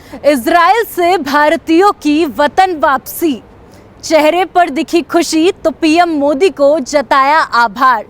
Israel से भारतीयों की वतन वापसी, चेहरे पर दिखी खुशी तो पीएम मोदी को जताया आभार।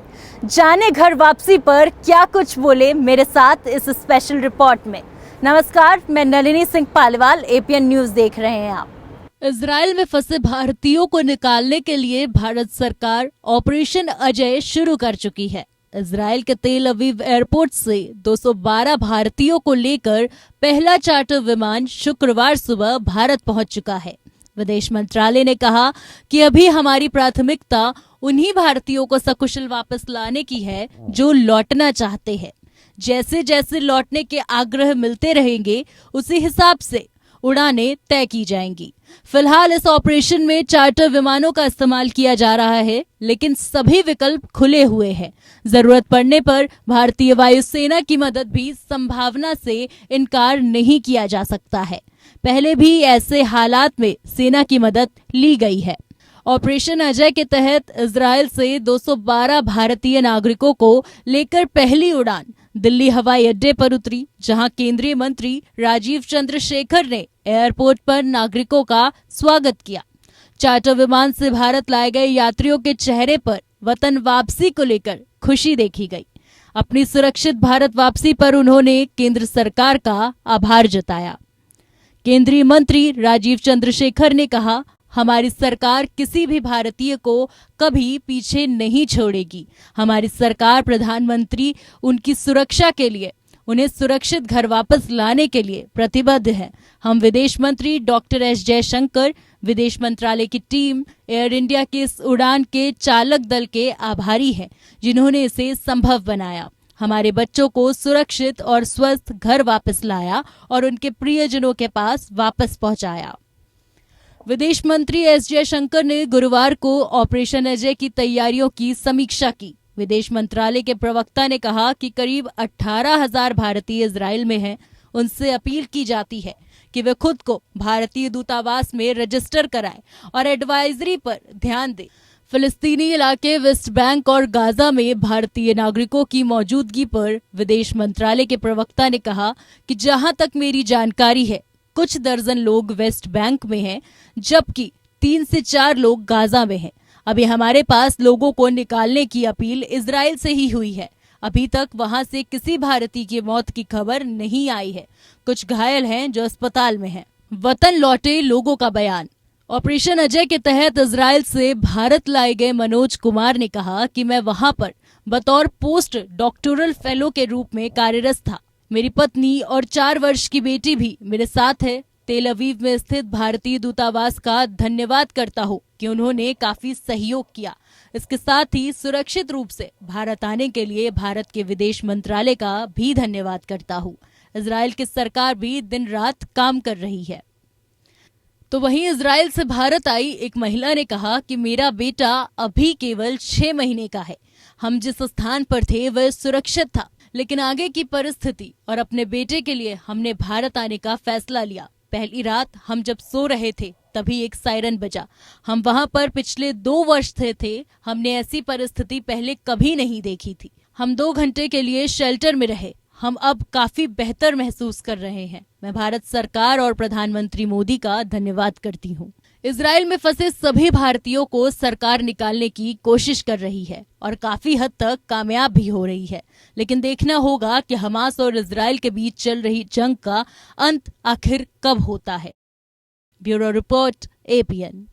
जाने घर वापसी पर क्या कुछ बोले, मेरे साथ इस स्पेशल रिपोर्ट में। नमस्कार, मैं नलिनी सिंह पालीवाल, एपीएन न्यूज देख रहे हैं आप। इजराइल में फंसे भारतीयों को निकालने के लिए भारत सरकार ऑपरेशन अजय शुरू कर चुकी है। इजराइल के तेल अवीव एयरपोर्ट से 212 भारतीयों को लेकर पहला चार्टर विमान शुक्रवार सुबह भारत पहुंच चुका है। विदेश मंत्रालय ने कहा कि अभी हमारी प्राथमिकता उन्हीं भारतीयों को सकुशल वापस लाने की है जो लौटना चाहते हैं। जैसे जैसे लौटने के आग्रह मिलते रहेंगे, उसी हिसाब से उड़ानें तय की जाएंगी। फिलहाल इस ऑपरेशन में चार्टर विमानों का इस्तेमाल किया जा रहा है, लेकिन सभी विकल्प खुले हुए हैं। जरूरत पड़ने पर भारतीय वायुसेना की मदद भी संभावना से इनकार नहीं किया जा सकता है। पहले भी ऐसे हालात में सेना की मदद ली गई है। ऑपरेशन अजय के तहत इजराइल से 212 भारतीय नागरिकों को लेकर पहली उड़ान दिल्ली हवाई अड्डे पर उतरी, जहां केंद्रीय मंत्री राजीव चंद्रशेखर ने एयरपोर्ट पर नागरिकों का स्वागत किया। चार्टर विमान से भारत लाए गए यात्रियों के चेहरे पर वतन वापसी को लेकर खुशी देखी गई। अपनी सुरक्षित भारत वापसी पर उन्होंने केंद्र सरकार का आभार जताया। केंद्रीय मंत्री राजीव चंद्रशेखर ने कहा, हमारी सरकार किसी भी भारतीय को कभी पीछे नहीं छोड़ेगी। हमारी सरकार प्रधानमंत्री उनकी सुरक्षा के लिए, उन्हें सुरक्षित घर वापस लाने के लिए प्रतिबद्ध है। हम विदेश मंत्री डॉक्टर एस जयशंकर, विदेश मंत्रालय की टीम, एयर इंडिया के इस उड़ान के चालक दल के आभारी हैं, जिन्होंने इसे संभव बनाया, हमारे बच्चों को सुरक्षित और स्वस्थ घर वापस लाया और उनके प्रियजनों के पास वापस पहुंचाया। विदेश मंत्री एस जयशंकर ने गुरुवार को ऑपरेशन अजय की तैयारियों की समीक्षा की। विदेश मंत्रालय के प्रवक्ता ने कहा कि करीब 18,000 भारतीय इजराइल में हैं। उनसे अपील की जाती है कि वे खुद को भारतीय दूतावास में रजिस्टर कराएं और एडवाइजरी पर ध्यान दें। फिलिस्तीनी इलाके वेस्ट बैंक और गाजा में भारतीय नागरिकों की मौजूदगी पर विदेश मंत्रालय के प्रवक्ता ने कहा कि जहां तक मेरी जानकारी है, कुछ दर्जन लोग वेस्ट बैंक में हैं, जबकि 3 से 4 लोग गाजा में हैं। अभी हमारे पास लोगों को निकालने की अपील इजराइल से ही हुई है। अभी तक वहां से किसी भारतीय की मौत की खबर नहीं आई है। कुछ घायल हैं जो अस्पताल में हैं। वतन लौटे लोगों का बयान। ऑपरेशन अजय के तहत इजराइल से भारत लाए गए मनोज कुमार ने कहा कि मैं वहां पर बतौर पोस्ट डॉक्टोरल फेलो के रूप में कार्यरत था। मेरी पत्नी और 4 वर्ष की बेटी भी मेरे साथ है। तेल अवीव में स्थित भारतीय दूतावास का धन्यवाद करता हूँ कि उन्होंने काफी सहयोग किया। इसके साथ ही सुरक्षित रूप से भारत आने के लिए भारत के विदेश मंत्रालय का भी धन्यवाद करता हूँ। इजराइल की सरकार भी दिन रात काम कर रही है। तो वहीं इजराइल से भारत आई एक महिला ने कहा कि मेरा बेटा अभी केवल 6 महीने का है। हम जिस स्थान पर थे वह सुरक्षित था, लेकिन आगे की परिस्थिति और अपने बेटे के लिए हमने भारत आने का फैसला लिया। पहली रात हम जब सो रहे थे तभी एक सायरन बजा। हम वहां पर पिछले 2 वर्ष थे। हमने ऐसी परिस्थिति पहले कभी नहीं देखी थी। हम 2 घंटे के लिए शेल्टर में रहे। हम अब काफी बेहतर महसूस कर रहे हैं। मैं भारत सरकार और प्रधानमंत्री मोदी का धन्यवाद करती हूँ। इजराइल में फंसे सभी भारतीयों को सरकार निकालने की कोशिश कर रही है और काफी हद तक कामयाब भी हो रही है, लेकिन देखना होगा कि हमास और इजराइल के बीच चल रही जंग का अंत आखिर कब होता है। Bureau report, APN.